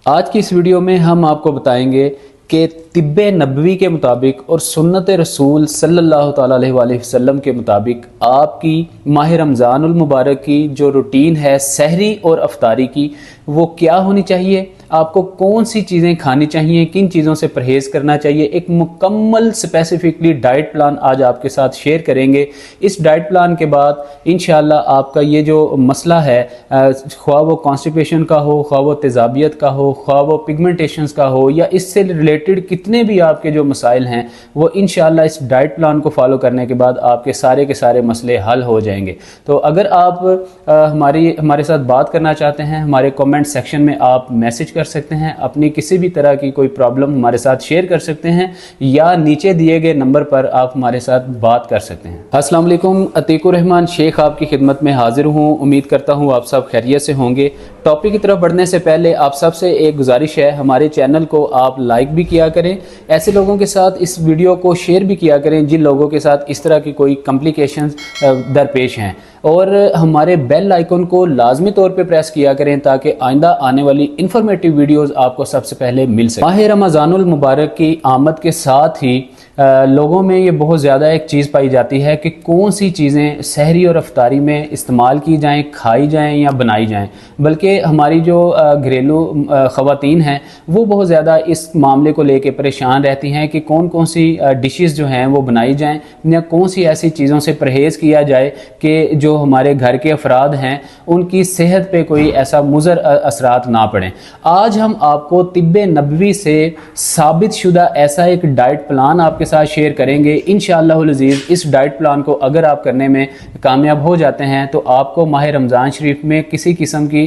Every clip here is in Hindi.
आज की इस वीडियो में हम आपको बताएंगे कि तिब्बे नबवी के मुताबिक और सुन्नत रसूल सल्लल्लाहु ताला अलैहि वसल्लम के मुताबिक आपकी माह रमज़ानुल मुबारक की जो रूटीन है सहरी और अफ्तारी की, वो क्या होनी चाहिए, आपको कौन सी चीज़ें खानी चाहिए, किन चीज़ों से परहेज़ करना चाहिए। एक मुकम्मल स्पेसिफिकली डाइट प्लान आज आपके साथ शेयर करेंगे। इस डाइट प्लान के बाद इंशाअल्लाह आपका ये जो मसला है, ख्वाह वो कॉन्स्टिपेशन का हो, ख्वाह वो तेज़ाबियत का हो, ख्वाह वो पिगमेंटेशंस का हो, या इससे रिलेटेड कितने भी आपके जो मसाइल हैं, वो इंशाअल्लाह इस डाइट प्लान को फॉलो करने के बाद आपके सारे मसले हल हो जाएंगे। तो अगर आप हमारे साथ बात करना चाहते हैं, हमारे कमेंट सेक्शन में आप मैसेज कर सकते हैं, अपनी किसी भी तरह की कोई प्रॉब्लम हमारे साथ शेयर कर सकते हैं, या नीचे दिए गए नंबर पर आप हमारे साथ बात कर सकते हैं। अस्सलाम वालेकुम, अतीकुर रहमान शेख आपकी खिदमत में हाजिर हूँ। उम्मीद करता हूँ आप सब खैरियत से होंगे। टॉपिक की तरफ बढ़ने से पहले आप सबसे एक गुजारिश है, हमारे चैनल को आप लाइक भी किया करें, ऐसे लोगों के साथ इस वीडियो को शेयर भी किया करें जिन लोगों के साथ इस तरह की कोई कॉम्प्लिकेशंस दरपेश हैं, और हमारे बेल आइकन को लाजमी तौर पे प्रेस किया करें ताकि आइंदा आने वाली इंफॉर्मेटिव वीडियोस आपको सबसे पहले मिल सके। माह रमज़ानुल मुबारक की आमद के साथ ही लोगों में ये बहुत ज़्यादा एक चीज़ पाई जाती है कि कौन सी चीज़ें सहरी और अफ्तारी में इस्तेमाल की जाएं, खाई जाएं या बनाई जाएं। बल्कि हमारी जो घरेलू ख़वातीन हैं वो बहुत ज़्यादा इस मामले को लेके परेशान रहती हैं कि कौन कौन सी डिशेस जो हैं वो बनाई जाएं, या कौन सी ऐसी चीज़ों से परहेज़ किया जाए कि जो हमारे घर के अफराद हैं उनकी सेहत पे कोई ऐसा मुज़र असरात ना पड़ें। आज हम आपको तिब्बे नबवी से साबित शुदा ऐसा एक डाइट प्लान आपके साथ शेयर करेंगे। इंशाअल्लाहुल अज़ीज़ इस डाइट प्लान को अगर आप करने में कामयाब हो जाते हैं तो आपको माह रमज़ान शरीफ में किसी किस्म की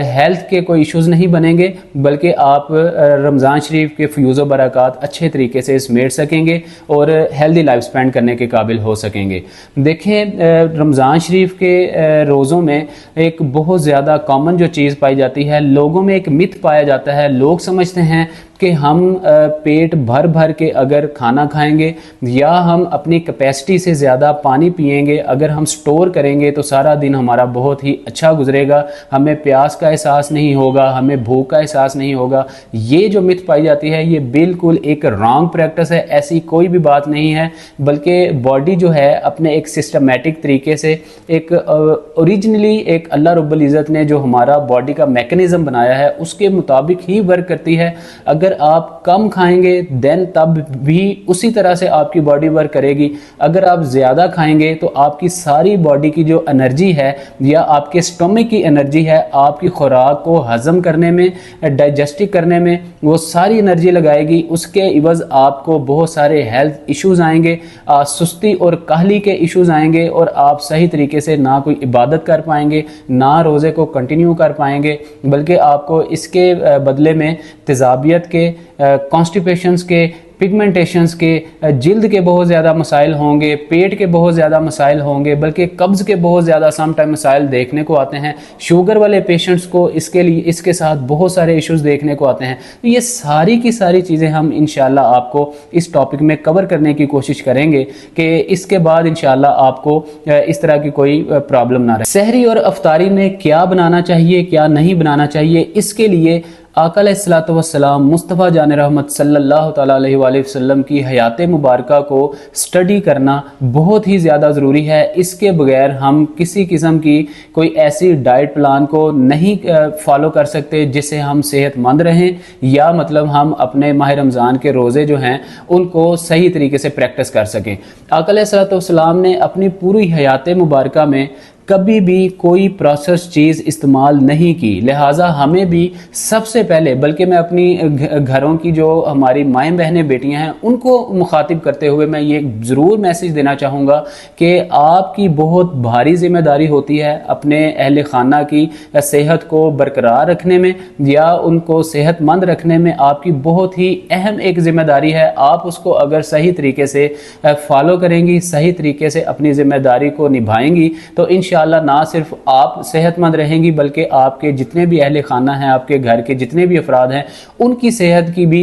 हेल्थ के कोई इश्यूज़ नहीं बनेंगे, बल्कि आप रमज़ान शरीफ के फ्यूज़ व बरक़ात अच्छे तरीके से समेट सकेंगे और हेल्दी लाइफ स्पेंड करने के काबिल हो सकेंगे। देखें, रमज़ान शरीफ के रोज़ों में एक बहुत ज़्यादा कॉमन जो चीज़ पाई जाती है, लोगों में एक मिथ पाया जाता है। लोग समझते हैं कि हम पेट भर भर के अगर खाना खाएंगे या हम अपनी कैपेसिटी से ज़्यादा पानी पिएंगे, अगर हम स्टोर करेंगे तो सारा दिन हमारा बहुत ही अच्छा गुजरेगा, हमें प्यास का एहसास नहीं होगा, हमें भूख का एहसास नहीं होगा। ये जो मिथ पाई जाती है ये बिल्कुल एक रॉन्ग प्रैक्टिस है। ऐसी कोई भी बात नहीं है, बल्कि बॉडी जो है अपने एक सिस्टमेटिक तरीके से एक ओरिजिनली एक अल्लाह रब्बुल इज़्ज़त ने जो हमारा बॉडी का मैकेनिज़्म बनाया है उसके मुताबिक ही वर्क करती है। अगर आप कम खाएंगे देन तब भी उसी तरह से आपकी बॉडी वर्क करेगी। अगर आप ज़्यादा खाएंगे तो आपकी सारी बॉडी की जो एनर्जी है या आपके स्टमक की एनर्जी है, आपकी खुराक को हज़म करने में, डाइजेस्टिव करने में वो सारी एनर्जी लगाएगी। उसके इवज़ आपको बहुत सारे हेल्थ इश्यूज़ आएंगे, सुस्ती और काहली के इश्यूज़ आएंगे, और आप सही तरीके से ना कोई इबादत कर पाएंगे, ना रोज़े को कंटिन्यू कर पाएंगे, बल्कि आपको इसके बदले में तेज़ाबियत के, कॉन्स्टिपेशंस के, पिगमेंटेशंस के, जिल्द के बहुत ज़्यादा मसाइल होंगे, पेट के बहुत ज़्यादा मसाइल होंगे, बल्कि कब्ज़ के बहुत ज़्यादा समटाइम मसाइल देखने को आते हैं। शुगर वाले पेशेंट्स को इसके साथ बहुत सारे इश्यूज़ देखने को आते हैं। तो ये सारी की सारी चीज़ें हम इंशाल्लाह आपको इस टॉपिक में कवर करने की कोशिश करेंगे कि इसके बाद इंशाल्लाह आपको इस तरह की कोई प्रॉब्लम ना रहे। सहरी और अफ्तारी में क्या बनाना चाहिए, क्या नहीं बनाना चाहिए, इसके लिए आका अलैहिस्सलातु वस्सलाम मुस्तफ़ा जान रहमत सल्लल्लाहु ताला अलैहि वसल्लम की हयात मुबारका को स्टडी करना बहुत ही ज़्यादा ज़रूरी है। इसके बगैर हम किसी किस्म की कोई ऐसी डाइट प्लान को नहीं फॉलो कर सकते जिससे हम सेहतमंद रहें, या मतलब हम अपने माह रमज़ान के रोज़े जो हैं उनको सही तरीके से प्रैक्टिस कर सकें। आका अलैहिस्सलातु वस्सलाम ने अपनी पूरी हयात मुबारका में कभी भी कोई प्रोसेस चीज़ इस्तेमाल नहीं की, लिहाजा हमें भी सबसे पहले, बल्कि मैं अपनी घरों की जो हमारी माएँ बहनें बेटियां हैं उनको मुखातिब करते हुए मैं ये ज़रूर मैसेज देना चाहूँगा कि आपकी बहुत भारी जिम्मेदारी होती है अपने अहले खाना की सेहत को बरकरार रखने में या उनको सेहतमंद रखने में। आपकी बहुत ही अहम एक जिम्मेदारी है, आप उसको अगर सही तरीके से फॉलो करेंगी, सही तरीके से अपनी जिम्मेदारी को निभाएंगी तो इंशाअल्लाह ना सिर्फ आप सेहतमंद रहेंगी बल्कि आपके जितने भी अहले खाना हैं, आपके घर के जितने भी अफराद हैं, उनकी सेहत की भी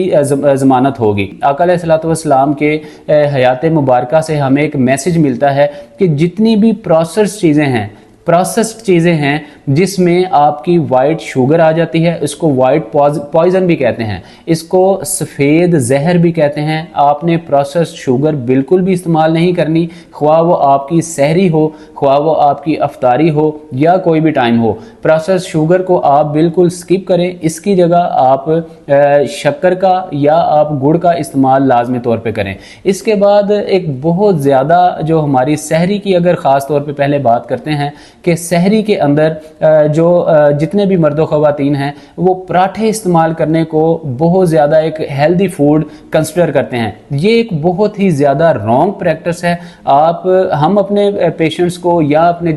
ज़मानत होगी। आका अलैहिस्सलातु वस्सलाम के हयात मुबारका से हमें एक मैसेज मिलता है कि जितनी भी प्रोसेस्ड चीज़ें हैं जिसमें आपकी वाइट शुगर आ जाती है। इसको वाइट पॉइजन भी कहते हैं, इसको सफ़ेद जहर भी कहते हैं। आपने प्रोसेस शुगर बिल्कुल भी इस्तेमाल नहीं करनी, ख्वाह वो आपकी सहरी हो, ख्वाह वो आपकी अफ्तारी हो या कोई भी टाइम हो। प्रोसेस शुगर को आप बिल्कुल स्किप करें, इसकी जगह आप शक्कर का या आप गुड़ का इस्तेमाल लाजमी तौर पे करें। इसके बाद एक बहुत ज़्यादा जो हमारी सहरी की अगर ख़ास तौर पे पहले बात करते हैं कि सहरी के अंदर जो जितने भी मर्द व ख़वातीन हैं वो पराठे इस्तेमाल करने को बहुत ज़्यादा एक हेल्दी फूड कंसिडर करते हैं। ये एक बहुत ही ज़्यादा रॉन्ग प्रैक्टिस है। हम अपने पेशेंट्स को या अपने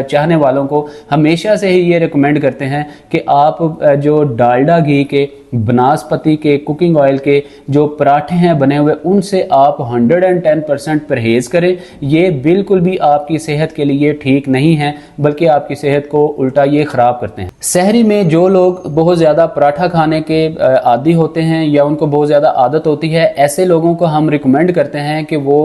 चाहने वालों को हमेशा से ही ये रिकमेंड करते हैं कि आप जो डालडा घी के, बनास्पति के, कुकिंग ऑयल के जो पराठे हैं बने हुए, उनसे आप 110% परहेज़ करें। ये बिल्कुल भी आपकी सेहत के लिए ठीक नहीं है, बल्कि आपकी सेहत को उल्टा ये ख़राब करते हैं। सहरी में जो लोग बहुत ज़्यादा पराठा खाने के आदी होते हैं या उनको बहुत ज़्यादा आदत होती है, ऐसे लोगों को हम रिकमेंड करते हैं कि वो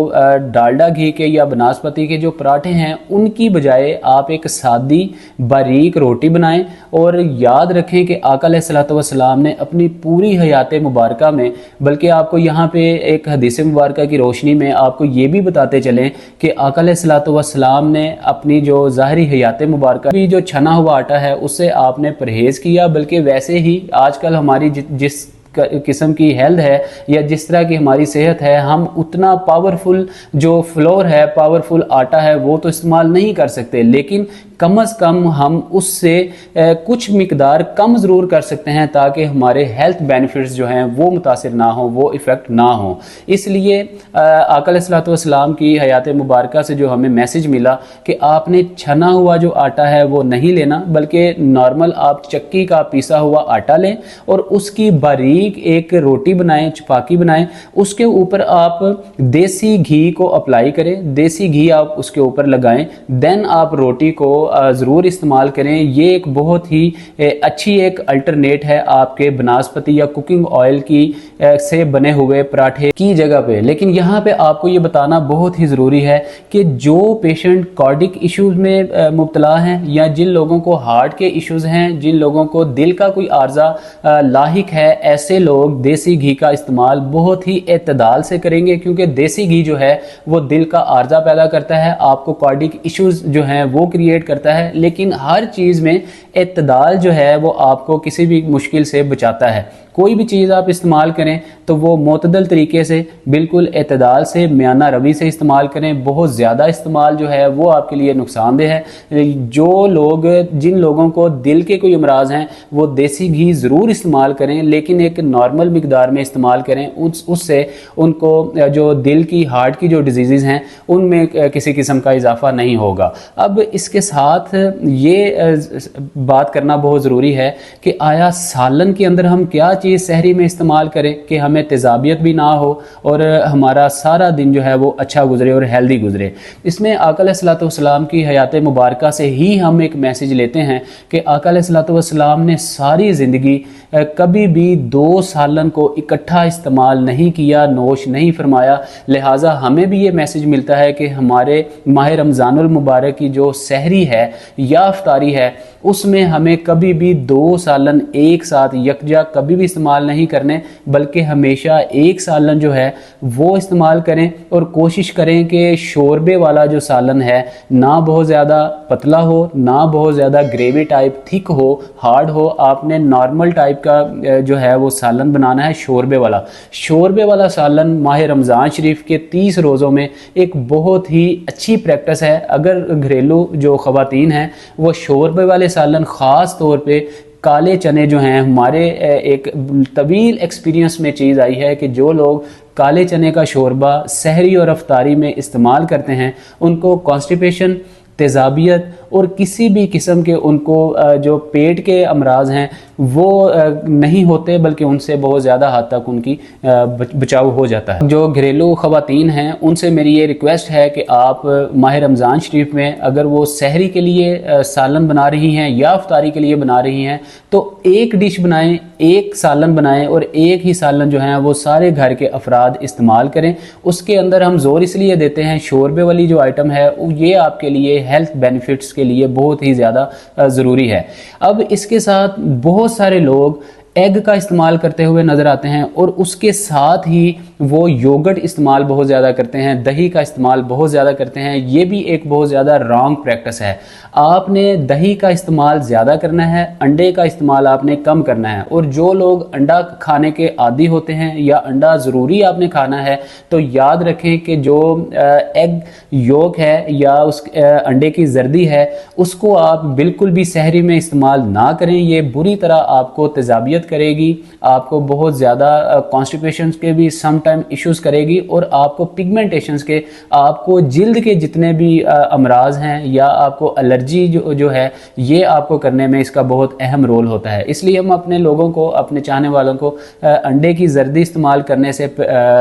डालडा घी के या बनास्पति के जो पराठे हैं उनकी बजाय आप एक सादी बारीक रोटी बनाएं। और याद रखें कि आका अलैहिस्सलातु वस्सलाम ने अपनी पूरी हयात मुबारका में, बल्कि आपको यहाँ पे एक हदीस मुबारका की रोशनी में आपको ये भी बताते चलें कि आका अलैहिस्सलातु वस्सलाम ने अपनी जो ज़ाहरी हयात मुबारका भी जो छना हुआ आटा है उससे आपने परहेज़ किया। बल्कि वैसे ही आजकल हमारी जिस किस्म की हेल्थ है या जिस तरह की हमारी सेहत है, हम उतना पावरफुल जो फ्लोर है, पावरफुल आटा है, वो तो इस्तेमाल नहीं कर सकते, लेकिन कम अज़ कम हम उससे कुछ मिकदार कम ज़रूर कर सकते हैं ताकि हमारे हेल्थ बेनिफिट्स जो हैं वो मुतासिर ना हो, वो इफ़ेक्ट ना हो। इसलिए आका अलैहिस्सलातु वस्सलाम की हयात मुबारका से जो हमें मैसेज मिला कि आपने छना हुआ जो आटा है वो नहीं लेना, बल्कि नॉर्मल आप चक्की का पीसा हुआ आटा लें और उसकी बारीक एक रोटी बनाएं, चपाती बनाएं, उसके ऊपर आप देसी घी को अप्लाई करें, देसी घी आप उसके ऊपर लगाएं, देन आप रोटी को ज़रूर इस्तेमाल करें। ये एक बहुत ही अच्छी एक अल्टरनेट है आपके बनास्पति या कुकिंग ऑयल की से बने हुए पराठे की जगह पे। लेकिन यहाँ पे आपको ये बताना बहुत ही ज़रूरी है कि जो पेशेंट कार्डिक इश्यूज़ में मुब्तला हैं या जिन लोगों को हार्ट के इश्यूज़ हैं, जिन लोगों को दिल का कोई आर्जा लाहिक है, ऐसे लोग देसी घी का इस्तेमाल बहुत ही एतदाल से करेंगे, क्योंकि देसी घी जो है वो दिल का आर्जा पैदा करता है, आपको कार्डिक इश्यूज़ जो हैं वो क्रिएट करता है। लेकिन हर चीज़ में एतदाल जो है वो आपको किसी भी मुश्किल से बचाता है। कोई भी चीज़ आप इस्तेमाल करें तो वो मोतदल तरीके से, बिल्कुल एतदाल से, म्याना रवि से इस्तेमाल करें। बहुत ज़्यादा इस्तेमाल जो है वो आपके लिए नुकसानदेह है। जिन लोगों को दिल के कोई अमराज हैं वो देसी घी ज़रूर इस्तेमाल करें, लेकिन एक नॉर्मल मिकदार में इस्तेमाल करें। उससे उनको जो दिल की, हार्ट की जो डिजीज़ हैं उनमें किसी किस्म का इजाफा नहीं होगा। अब इसके साथ ये बात करना बहुत ज़रूरी है कि आया सालन के अंदर हम क्या चीज़ सहरी में इस्तेमाल करें कि हमें तेज़ाबियत भी ना हो और हमारा सारा दिन जो है वो अच्छा गुजरे और हेल्दी गुजरे। इसमें आका अलैहिस्सलातु वस्सलाम की हयात मुबारका से ही हम एक मैसेज लेते हैं कि आका अलैहिस्सलातु वस्सलाम ने सारी ज़िंदगी कभी भी 2 सालन को इकट्ठा इस्तेमाल नहीं किया, नोश नहीं फरमाया। लिहाजा हमें भी ये मैसेज मिलता है कि हमारे माह रमज़ानुल मुबारक की जो सहरी है या इफ्तारी है उसमें हमें कभी भी 2 सालन एक साथ यकजा कभी भी इस्तेमाल नहीं करने, बल्कि हमेशा 1 सालन जो है वो इस्तेमाल करें। और कोशिश करें कि शोरबे वाला जो सालन है ना बहुत ज़्यादा पतला हो, ना बहुत ज़्यादा ग्रेवी टाइप थिक हो, हार्ड हो। आपने नॉर्मल टाइप का जो है वो सालन बनाना है, शोरबे वाला सालन माह रमज़ान शरीफ के 30 रोज़ों में एक बहुत ही अच्छी प्रैक्टिस है। अगर घरेलू जो ख़वातीन हैं वो शोरबे वाले सालन, ख़ास तौर पे काले चने जो हैं, हमारे एक तवील एक्सपीरियंस में चीज़ आई है कि जो लोग काले चने का शोरबा सहरी और अफ्तारी में इस्तेमाल करते हैं उनको कॉन्स्टिपेशन, तेज़ाबियत और किसी भी किस्म के उनको जो पेट के अमराज हैं वो नहीं होते, बल्कि उनसे बहुत ज़्यादा हद तक उनकी बचाव हो जाता है। जो घरेलू ख़वातीन हैं उनसे मेरी ये रिक्वेस्ट है कि आप माह रमज़ान शरीफ में अगर वो सहरी के लिए सालन बना रही हैं या इफ्तारी के लिए बना रही हैं तो एक डिश बनाएं, एक सालन बनाएं और एक ही सालन जो है वो सारे घर के अफराद इस्तेमाल करें। उसके अंदर हम जोर इसलिए देते हैं शोरबे वाली जो आइटम है ये आपके लिए हेल्थ बेनिफिट्स के इसके लिए बहुत ही ज़्यादा ज़रूरी है। अब इसके साथ बहुत सारे लोग एग का इस्तेमाल करते हुए नज़र आते हैं और उसके साथ ही वो योगर्ट इस्तेमाल बहुत ज़्यादा करते हैं, दही का इस्तेमाल बहुत ज़्यादा करते हैं। ये भी एक बहुत ज़्यादा रॉन्ग प्रैक्टिस है। आपने दही का इस्तेमाल ज़्यादा करना है, अंडे का इस्तेमाल आपने कम करना है। और जो लोग अंडा खाने के आदी होते हैं या अंडा ज़रूरी आपने खाना है, तो याद रखें कि जो एग योक है या उस अंडे की जर्दी है, उसको आप बिल्कुल भी सहरी में इस्तेमाल ना करें। ये बुरी तरह आपको तेजाबियत करेगी, आपको बहुत ज़्यादा कॉन्स्टिपेशन के भी सम टाइम इश्यूज करेगी और आपको पिगमेंटेशंस के, आपको जिल्द के जितने भी अमराज हैं या आपको एलर्जी जो है, ये आपको करने में इसका बहुत अहम रोल होता है। इसलिए हम अपने लोगों को, अपने चाहने वालों को अंडे की जर्दी इस्तेमाल करने से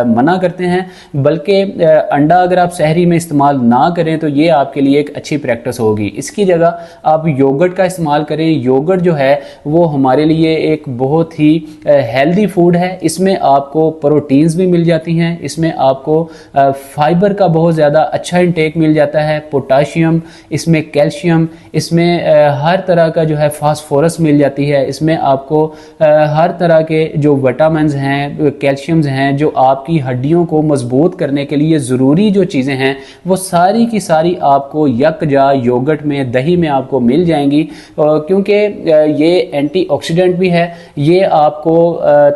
मना करते हैं। बल्कि अंडा अगर आप सहरी में इस्तेमाल ना करें तो ये आपके लिए एक अच्छी प्रैक्टिस होगी। इसकी जगह आप योगर्ट का इस्तेमाल करें। योगर्ट जो है वो हमारे लिए एक बहुत ही हेल्दी फूड है। इसमें आपको प्रोटीन्स भी मिल जाती हैं, इसमें आपको फाइबर का बहुत ज़्यादा अच्छा इंटेक मिल जाता है, पोटाशियम, इसमें कैल्शियम, इसमें हर तरह का जो है फास्फोरस मिल जाती है। इसमें आपको हर तरह के जो विटामिन्स हैं, कैल्शियम्स हैं, जो आपकी हड्डियों को मजबूत करने के लिए ज़रूरी जो चीज़ें हैं, वो सारी की सारी आपको यकजा योगर्ट में, दही में आपको मिल जाएंगी। क्योंकि ये एंटीऑक्सीडेंट भी है, ये आपको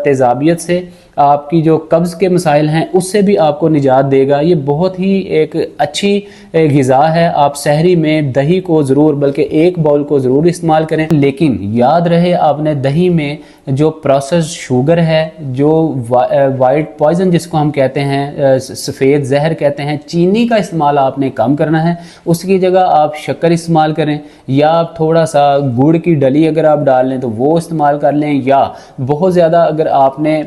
तेज़ाबियत से, आपकी जो कब्ज़ के मसाइल हैं उससे भी आपको निजात देगा। ये बहुत ही एक अच्छी ग़िज़ा है। आप सहरी में दही को ज़रूर, बल्कि एक बाउल को ज़रूर इस्तेमाल करें। लेकिन याद रहे, आपने दही में जो प्रोसेस्ड शुगर है, जो वाइट पॉइजन जिसको हम कहते हैं, सफ़ेद जहर कहते हैं, चीनी का इस्तेमाल आपने कम करना है। उसकी जगह आप शक्कर इस्तेमाल करें, या आप थोड़ा सा गुड़ की डली अगर आप डाल लें तो वो इस्तेमाल कर लें। या बहुत ज़्यादा अगर आपने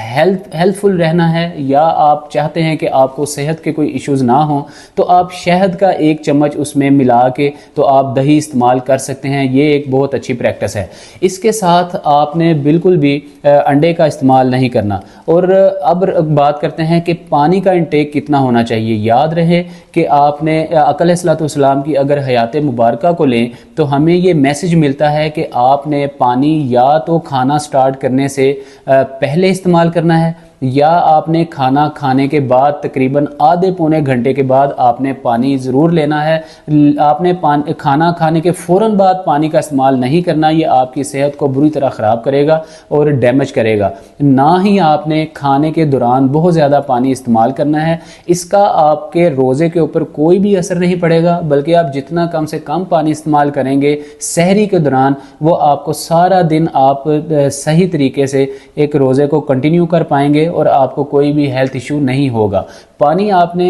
हेल्थफुल रहना है या आप चाहते हैं कि आपको सेहत के कोई इश्यूज़ ना हो, तो आप शहद का 1 चम्मच उसमें मिला के तो आप दही इस्तेमाल कर सकते हैं। ये एक बहुत अच्छी प्रैक्टिस है। इसके साथ आपने बिल्कुल भी अंडे का इस्तेमाल नहीं करना। और अब बात करते हैं कि पानी का इंटेक कितना होना चाहिए। याद रहे कि आपने अक़ल अलैहिस्सलाम की अगर हयात मुबारका को लें तो हमें ये मैसेज मिलता है कि आपने पानी या तो खाना स्टार्ट करने से पहले इस्तेमाल करना है, या आपने खाना खाने के बाद तकरीबन आधे पौने घंटे के बाद आपने पानी ज़रूर लेना है। आपने खाना खाने के फ़ौरन बाद पानी का इस्तेमाल नहीं करना। ये आपकी सेहत को बुरी तरह ख़राब करेगा और डैमेज करेगा। ना ही आपने खाने के दौरान बहुत ज़्यादा पानी इस्तेमाल करना है। इसका आपके रोज़े के ऊपर कोई भी असर नहीं पड़ेगा, बल्कि आप जितना कम से कम पानी इस्तेमाल करेंगे सहरी के दौरान, वो आपको सारा दिन आप सही तरीके से एक रोज़े को कंटिन्यू कर पाएंगे और आपको कोई भी हेल्थ इशू नहीं होगा। पानी आपने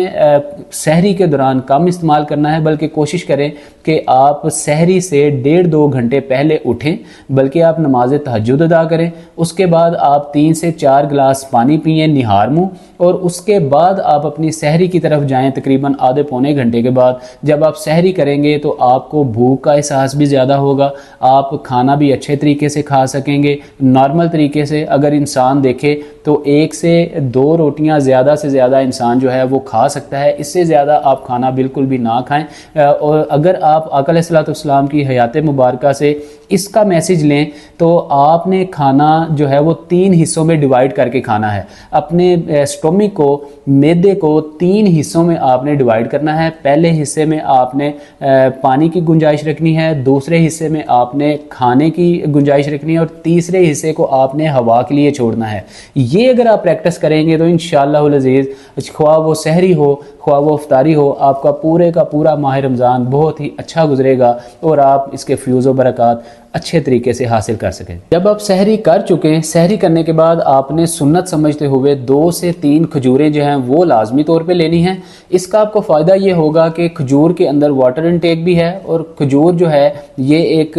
सहरी के दौरान कम इस्तेमाल करना है, बल्कि कोशिश करें कि आप सहरी से 1.5-2 घंटे पहले उठें, बल्कि आप नमाज तहज्जुद अदा करें। उसके बाद आप 3 से 4 गिलास पानी पिएं निहार मुँह, और उसके बाद आप अपनी सहरी की तरफ जाएं। तकरीबन आधे पौने घंटे के बाद जब आप सहरी करेंगे तो आपको भूख का एहसास भी ज़्यादा होगा, आप खाना भी अच्छे तरीके से खा सकेंगे। नॉर्मल तरीके से अगर इंसान देखे तो 1 से 2 रोटियां ज़्यादा से ज़्यादा इंसान जो है वो खा सकता है। इससे ज़्यादा आप खाना बिल्कुल भी ना खाएं। और अगर आप आका अलैहिस्सलाम की हयात मुबारका से इसका मैसेज लें तो आपने खाना जो है वो 3 हिस्सों में डिवाइड करके खाना है। अपने स्टोमिक को, मैदे को 3 हिस्सों में आपने डिवाइड करना है। पहले हिस्से में आपने पानी की गुंजाइश रखनी है, दूसरे हिस्से में आपने खाने की गुंजाइश रखनी है, और तीसरे हिस्से को आपने हवा के लिए छोड़ना है। ये अगर आप प्रैक्टिस करेंगे तो इंशाअल्लाह अज़ीज़, ख्वाह वो सहरी हो, ख्वाह वो इफ्तारी हो, आपका पूरे का पूरा माह रमज़ान बहुत ही अच्छा गुजरेगा और आप इसके फ्यूज़ व बरक़ात अच्छे तरीके से हासिल कर सकें। जब आप सहरी कर चुके हैं, सहरी करने के बाद आपने सुन्नत समझते हुए 2 से 3 खजूरें जो हैं वो लाजमी तौर पे लेनी हैं। इसका आपको फ़ायदा ये होगा कि खजूर के अंदर वाटर इनटेक भी है, और खजूर जो है ये एक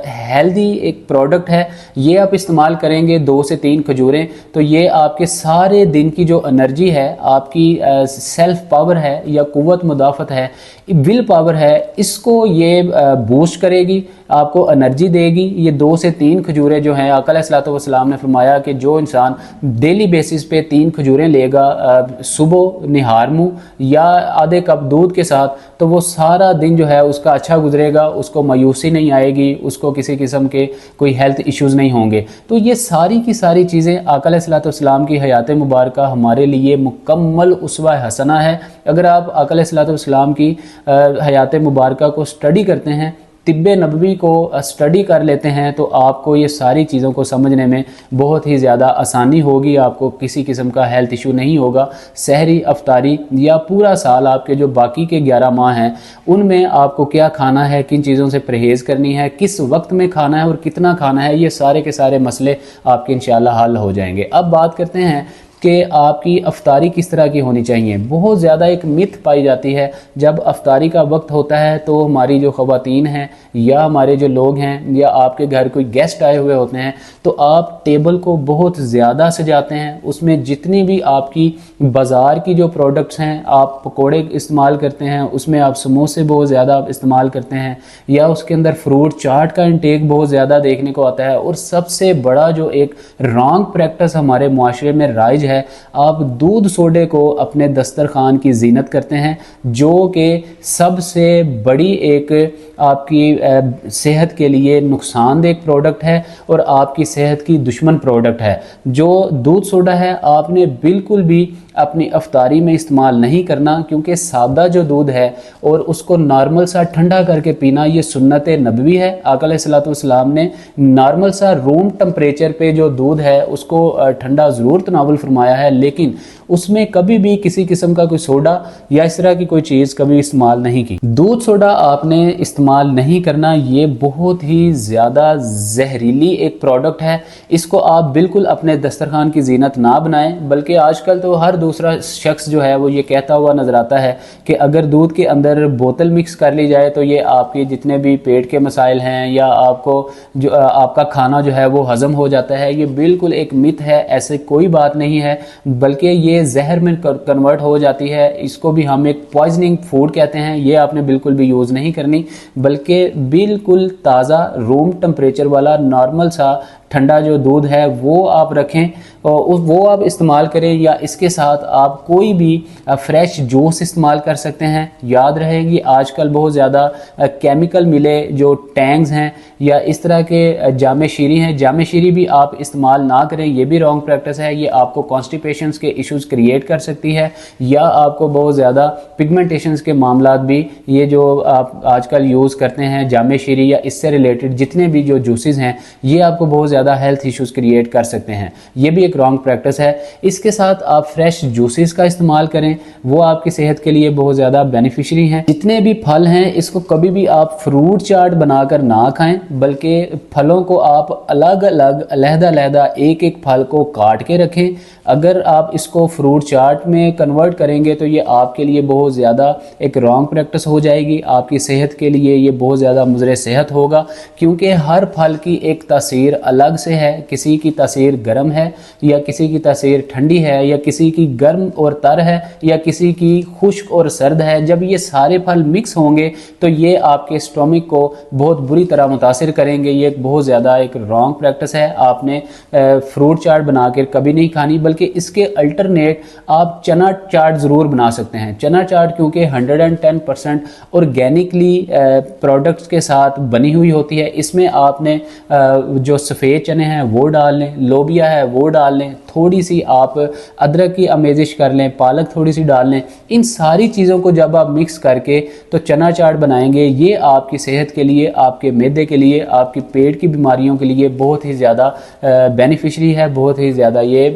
हेल्दी एक प्रोडक्ट है। ये आप इस्तेमाल करेंगे 2 से 3 खजूरें, तो ये आपके सारे दिन की जो एनर्जी है, आपकी सेल्फ पावर है या कुव्वत मुदाफ़त है, विल पावर है, इसको ये बूस्ट करेगी, आपको एनर्जी देगी। ये 2 से 3 खजूरें जो हैं, आका अलैहिस्सलातु वस्सलाम ने फरमाया कि जो इंसान डेली बेसिस पे 3 खजूरें लेगा सुबह निहार मुँह या आधे कप दूध के साथ, तो वो सारा दिन जो है उसका अच्छा गुजरेगा, उसको मायूसी नहीं आएगी, उसको किसी किस्म के कोई हेल्थ इश्यूज़ नहीं होंगे। तो ये सारी की सारी चीज़ें आका अलैहिस्सलातु वस्सलाम की हयात मुबारक हमारे लिए मुकम्मल उसवा हसना है। अगर आप आका अलैहिस्सलातु वस्सलाम की हयात मुबारक को स्टडी करते हैं, तिब्बे नबवी को स्टडी कर लेते हैं, तो आपको ये सारी चीज़ों को समझने में बहुत ही ज़्यादा आसानी होगी। आपको किसी किस्म का हेल्थ इशू नहीं होगा। सहरी, अफ्तारी या पूरा साल आपके जो बाकी के 11 माह हैं उनमें आपको क्या खाना है, किन चीज़ों से परहेज़ करनी है, किस वक्त में खाना है और कितना खाना है, ये सारे के सारे मसले आपके इंशाअल्लाह हल हो जाएंगे। अब बात करते हैं कि आपकी अफ्तारी किस तरह की होनी चाहिए। बहुत ज़्यादा एक मिथ पाई जाती है, जब अफ्तारी का वक्त होता है तो हमारी जो ख़वातीन हैं या हमारे जो लोग हैं या आपके घर कोई गेस्ट आए हुए होते हैं, तो आप टेबल को बहुत ज़्यादा सजाते हैं। उसमें जितनी भी आपकी बाज़ार की जो प्रोडक्ट्स हैं, आप पकोड़े इस्तेमाल करते हैं, उसमें आप समोसे बहुत ज़्यादा इस्तेमाल करते हैं, या उसके अंदर फ्रूट चाट का इंटेक बहुत ज़्यादा देखने को आता है। और सबसे बड़ा जो एक रॉन्ग प्रैक्टिस हमारे माशरे में राइज है, आप दूध सोडे को अपने दस्तरखान की जीनत करते हैं, जो कि सबसे बड़ी एक आपकी सेहत के लिए नुकसानदेह प्रोडक्ट है और आपकी सेहत की दुश्मन प्रोडक्ट है। जो दूध सोडा है आपने बिल्कुल भी अपनी अफ्तारी में इस्तेमाल नहीं करना, क्योंकि सादा जो दूध है और उसको नॉर्मल सा ठंडा करके पीना ये सुन्नत नबवी है। आका अलैहिस्सलातु वस्सलाम ने नॉर्मल सा रूम टेम्परेचर पे जो दूध है उसको ठंडा ज़रूर तनावुल फरमाया है, लेकिन उसमें कभी भी किसी किस्म का कोई सोडा या इस तरह की कोई चीज़ कभी इस्तेमाल नहीं की। दूध सोडा आपने इस्तेमाल नहीं करना, ये बहुत ही ज़्यादा जहरीली एक प्रोडक्ट है। इसको आप बिल्कुल अपने दस्तरखान की जीनत ना बनाएं, बल्कि आजकल तो हर दूसरा शख्स जो है वो ये कहता हुआ नज़र आता है कि अगर दूध के अंदर बोतल मिक्स कर ली जाए तो ये आपके जितने भी पेट के मसाइल हैं या आपको जो आपका खाना जो है वो हज़म हो जाता है। ये बिल्कुल एक मिथ है, ऐसे कोई बात नहीं है, बल्कि ये जहर में कन्वर्ट हो जाती है। इसको भी हम एक पॉइजनिंग फूड कहते हैं। ये आपने बिल्कुल भी यूज़ नहीं करनी, बल्कि बिल्कुल ताज़ा रूम टेम्परेचर वाला नॉर्मल सा ठंडा जो दूध है वो आप रखें और वो आप इस्तेमाल करें, या इसके साथ आप कोई भी फ्रेश जूस इस्तेमाल कर सकते हैं। याद रहेगी आजकल बहुत ज़्यादा केमिकल मिले जो टैंग्स हैं या इस तरह के जामे शीरी हैं, जामे शीरी भी आप इस्तेमाल ना करें, ये भी रॉन्ग प्रैक्टिस है। ये आपको कॉन्स्टिपेशंस के इश्यूज़ क्रिएट कर सकती है, या आपको बहुत ज़्यादा पिगमेंटेशंस के मामलात भी, ये जो आप आजकल यूज़ करते हैं जामे शीरी या इससे रिलेटेड जितने भी जो जूसेस हैं, ये आपको बहुत ज़्यादा हेल्थ इश्यूज़ क्रिएट कर सकते हैं। ये भी एक रॉन्ग प्रैक्टिस है। इसके साथ आप फ्रेश जूसेस का इस्तेमाल करें, वो आपकी सेहत के लिए बहुत ज़्यादा बेनिफिशियरी हैं। जितने भी फल हैं इसको कभी भी आप फ्रूट चाट बनाकर ना खाएं, बल्कि फलों को आप अलग अलग अलहदा एक एक फल को काट के रखें। अगर आप इसको फ्रूट चाट में कन्वर्ट करेंगे तो ये आपके लिए बहुत ज़्यादा एक रॉन्ग प्रैक्टिस हो जाएगी। आपकी सेहत के लिए ये बहुत ज़्यादा मुज़रे सेहत होगा, क्योंकि हर फल की एक तासीर अलग से है। किसी की तासीर गर्म है या किसी की तासीर ठंडी है, या किसी की गर्म और तर है या किसी की खुश्क और सर्द है। जब ये सारे फल मिक्स होंगे तो ये आपके स्टोमिक को बहुत बुरी तरह मुतासिर करेंगे। ये एक बहुत ज़्यादा एक रॉन्ग प्रैक्टिस है। आपने फ्रूट चाट बना कर कभी नहीं खानी, बल्कि इसके अल्टरनेट आप चना चाट ज़रूर बना सकते हैं। चना चाट क्योंकि 110% ऑर्गेनिकली प्रोडक्ट्स के साथ बनी हुई होती है। इसमें आपने जो सफ़ेद चने हैं वो डाल लें, लोबिया है वो डाल लें, थोड़ी सी आप अदरक की आमेज़िश कर लें, पालक थोड़ी सी डाल लें। इन सारी चीज़ों को जब आप मिक्स करके तो चना चाट बनाएंगे, ये आपकी सेहत के लिए, आपके मैदे के लिए, आपकी पेट की बीमारियों के लिए बहुत ही ज़्यादा बेनिफिशरी है, बहुत ही ज़्यादा ये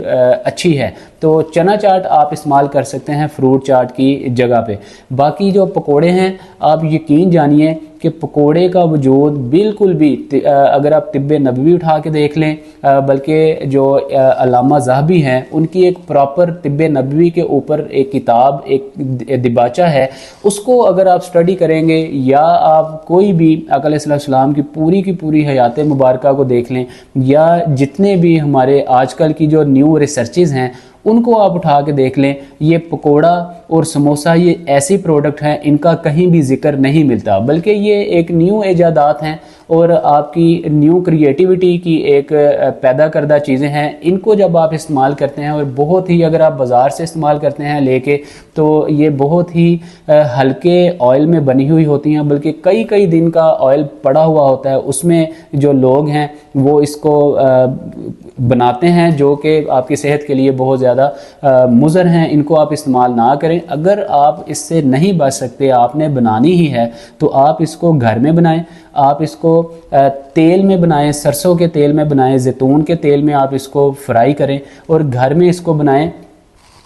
अच्छी है। तो चना चाट आप इस्तेमाल कर सकते हैं फ्रूट चाट की जगह पे। बाकी जो पकोड़े हैं, आप यकीन जानिए कि पकोड़े का वजूद बिल्कुल भी, अगर आप तिब्बे नबवी उठा के देख लें, बल्कि जो अल्लामा ज़हाबी हैं उनकी एक प्रॉपर तिब्बे नबवी के ऊपर एक किताब, एक दिबाचा है, उसको अगर आप स्टडी करेंगे या आप कोई भी आका अलैहिस्सलाम की पूरी हयात मुबारक को देख लें, या जितने भी हमारे आजकल की जो न्यू रिसर्चेज़ हैं उनको आप उठा के देख लें। ये पकोड़ा और समोसा ये ऐसी प्रोडक्ट हैं इनका कहीं भी जिक्र नहीं मिलता, बल्कि ये एक न्यू ईजादात हैं और आपकी न्यू क्रिएटिविटी की एक पैदा करदा चीज़ें हैं। इनको जब आप इस्तेमाल करते हैं और बहुत ही, अगर आप बाज़ार से इस्तेमाल करते हैं लेके, तो ये बहुत ही हल्के ऑयल में बनी हुई होती हैं, बल्कि कई कई दिन का ऑयल पड़ा हुआ होता है। उसमें जो लोग हैं वो इसको बनाते हैं, जो कि आपकी सेहत के लिए बहुत ज़्यादा मुज़र हैं। इनको आप इस्तेमाल ना करें। अगर आप इससे नहीं बच सकते, आपने बनानी ही है, तो आप इसको घर में बनाएं। आप इसको तेल में बनाएं, सरसों के तेल में बनाएं, जैतून के तेल में आप इसको फ्राई करें और घर में इसको बनाएं।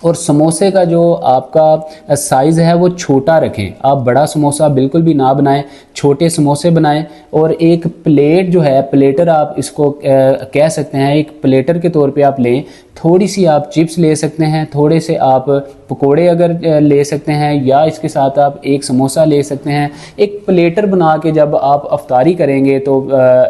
और समोसे का जो आपका साइज़ है वो छोटा रखें। आप बड़ा समोसा बिल्कुल भी ना बनाएं, छोटे समोसे बनाएं। और एक प्लेट जो है, प्लेटर आप इसको कह सकते हैं, एक प्लेटर के तौर पे आप लें। थोड़ी सी आप चिप्स ले सकते हैं, थोड़े से आप पकोड़े अगर ले सकते हैं, या इसके साथ आप एक समोसा ले सकते हैं। एक प्लेटर बना के जब आप अफ्तारी करेंगे तो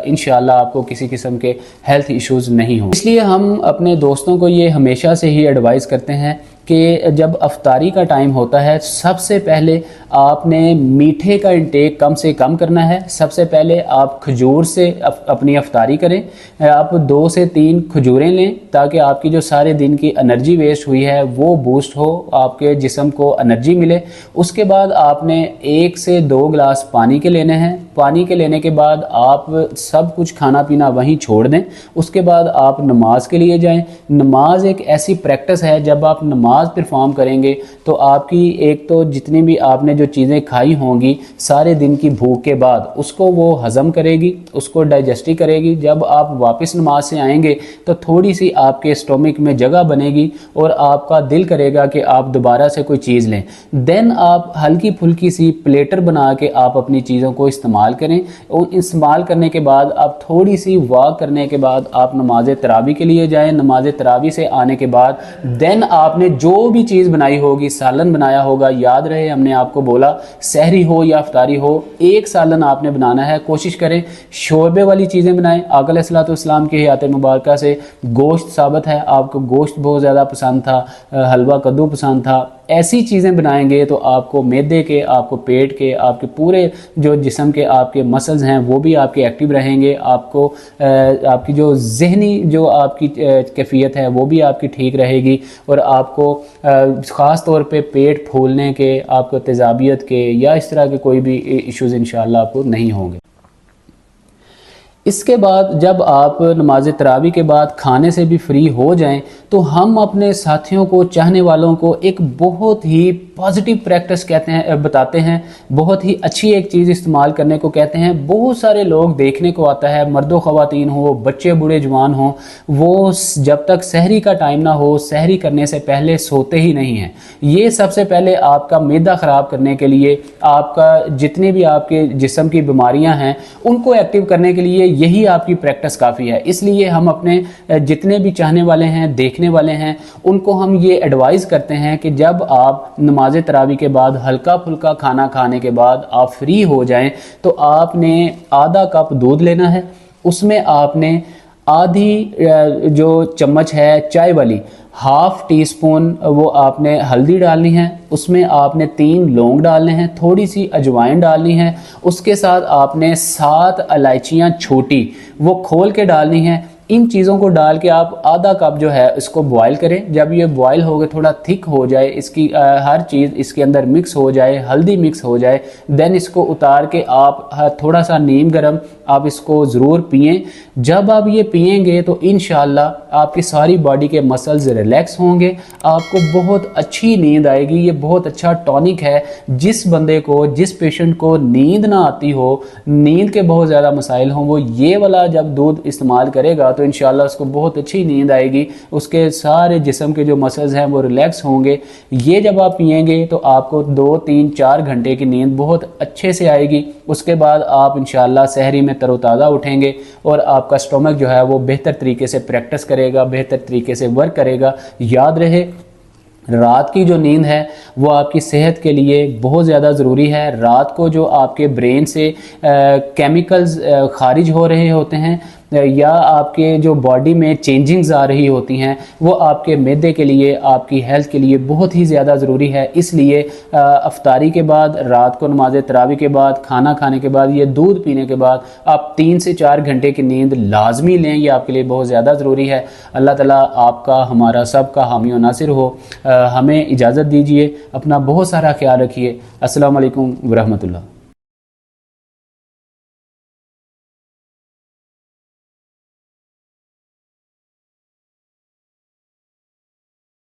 इंशाल्लाह आपको किसी किस्म के हेल्थ इश्यूज़ नहीं हों। इसलिए हम अपने दोस्तों को ये हमेशा से ही एडवाइस करते हैं कि जब अफ्तारी का टाइम होता है, सबसे पहले आपने मीठे का इंटेक कम से कम करना है। सबसे पहले आप खजूर से अपनी अफ्तारी करें। आप 2 से 3 खजूरें लें, ताकि आपकी जो सारे दिन की एनर्जी वेस्ट हुई है वो बूस्ट हो, आपके जिस्म को एनर्जी मिले। उसके बाद आपने 1 से 2 गिलास पानी के लेने हैं। पानी के लेने के बाद आप सब कुछ खाना पीना वहीं छोड़ दें। उसके बाद आप नमाज के लिए जाएं। नमाज एक ऐसी प्रैक्टिस है, जब आप नमाज परफॉर्म करेंगे तो आपकी एक तो जितनी भी आपने जो चीज़ें खाई होंगी सारे दिन की भूख के बाद, उसको वो हज़म करेगी, उसको डाइजेस्ट करेगी। जब आप वापस नमाज से आएंगे तो थोड़ी सी आपके स्टोमिक में जगह बनेगी और आपका दिल करेगा कि आप दोबारा से कोई चीज़ लें। देन आप हल्की फुल्की सी प्लेटर बना के आप अपनी चीज़ों को इस्तेमाल करें। और इस्तेमाल करने के बाद आप थोड़ी सी वॉक करने के बाद आप नमाज तरावी के लिए जाएं। नमाज तरावी से आने के बाद देन आपने जो भी चीज़ बनाई होगी, सालन बनाया होगा, याद रहे हमने आपको बोला सहरी हो या अफ्तारी हो, एक सालन आपने बनाना है। कोशिश करें शोरबे वाली चीज़ें बनाएं। आका अलैहिस्सलाम की हयात मुबारका से गोश्त साबित है, आपको गोश्त बहुत ज़्यादा पसंद था, हलवा कद्दू पसंद था। ऐसी चीज़ें बनाएंगे तो आपको मैदे के, आपको पेट के, आपके पूरे जो जिस्म के आपके मसल्स हैं वो भी आपके एक्टिव रहेंगे। आपको आपकी जो ज़हनी जो आपकी कैफियत है वो भी आपकी ठीक रहेगी। और आपको ख़ास तौर पे पेट फूलने के, आपको तेज़ाबियत के या इस तरह के कोई भी इश्यूज़ इंशाअल्लाह आपको नहीं होंगे। इसके बाद जब आप नमाज तरावी के बाद खाने से भी फ्री हो जाएं, तो हम अपने साथियों को, चाहने वालों को एक बहुत ही पॉजिटिव प्रैक्टिस कहते हैं, बताते हैं। बहुत ही अच्छी एक चीज़ इस्तेमाल करने को कहते हैं। बहुत सारे लोग देखने को आता है, मर्दो ख़वातीन हो, बच्चे बूढ़े जवान हो, वो जब तक सहरी का टाइम ना हो, सहरी करने से पहले सोते ही नहीं हैं। ये सबसे पहले आपका मैदा ख़राब करने के लिए, आपका जितनी भी आपके जिस्म की बीमारियां हैं उनको एक्टिव करने के लिए यही आपकी प्रैक्टिस काफ़ी है। इसलिए हम अपने जितने भी चाहने वाले हैं, देखने वाले हैं, उनको हम ये एडवाइस करते हैं कि जब आप नमाज तरावी के बाद हल्का फुल्का खाना खाने के बाद आप फ्री हो जाएं, तो आपने आधा कप दूध लेना है। उसमें आपने आधी जो चम्मच है चाय वाली, हाफ टी स्पून वो आपने हल्दी डालनी है। उसमें आपने 3 लौंग डालने हैं, थोड़ी सी अजवाइन डालनी है। उसके साथ आपने 7 इलायचियाँ छोटी वो खोल के डालनी है। इन चीज़ों को डाल के आप आधा कप जो है इसको बॉयल करें। जब ये बॉयल हो गए, थोड़ा थिक हो जाए, इसकी हर चीज़ इसके अंदर मिक्स हो जाए, हल्दी मिक्स हो जाए, देन इसको उतार के आप थोड़ा सा नीम गरम आप इसको ज़रूर पिएं। जब आप ये पिएंगे तो इंशाल्लाह आपकी सारी बॉडी के मसल्स रिलैक्स होंगे, आपको बहुत अच्छी नींद आएगी। ये बहुत अच्छा टॉनिक है। जिस बंदे को, जिस पेशेंट को नींद ना आती हो, नींद के बहुत ज़्यादा मसाइल हों, वो ये वाला जब दूध इस्तेमाल करेगा तो इंशाल्लाह उसको बहुत अच्छी नींद आएगी। उसके सारे जिस्म के जो मसल्स हैं वो रिलैक्स होंगे। ये जब आप पिएंगे तो आपको 2, 3, 4 घंटे की नींद बहुत अच्छे से आएगी। उसके बाद आप इंशाल्लाह सहरी में तरोताज़ा उठेंगे और आपका स्टोमक जो है वो बेहतर तरीके से प्रैक्टिस करेगा, बेहतर तरीके से वर्क करेगा। याद रहे, रात की जो नींद है वो आपकी सेहत के लिए बहुत ज़्यादा ज़रूरी है। रात को जो आपके ब्रेन से केमिकल्स खारिज हो रहे होते हैं या आपके जो बॉडी में चेंजिंग्स आ रही होती हैं, वो आपके मैदे के लिए, आपकी हेल्थ के लिए बहुत ही ज़्यादा ज़रूरी है। इसलिए अफ्तारी के बाद, रात को नमाज तरावी के बाद, खाना खाने के बाद, ये दूध पीने के बाद आप 3 से 4 घंटे की नींद लाजमी लें। ये आपके लिए बहुत ज़्यादा ज़रूरी है। अल्लाह ताला आपका, हमारा सब का हामी और नासिर हो। हमें इजाज़त दीजिए, अपना बहुत सारा ख्याल रखिए। अस्सलाम वालेकुम व रहमतुल्लाह।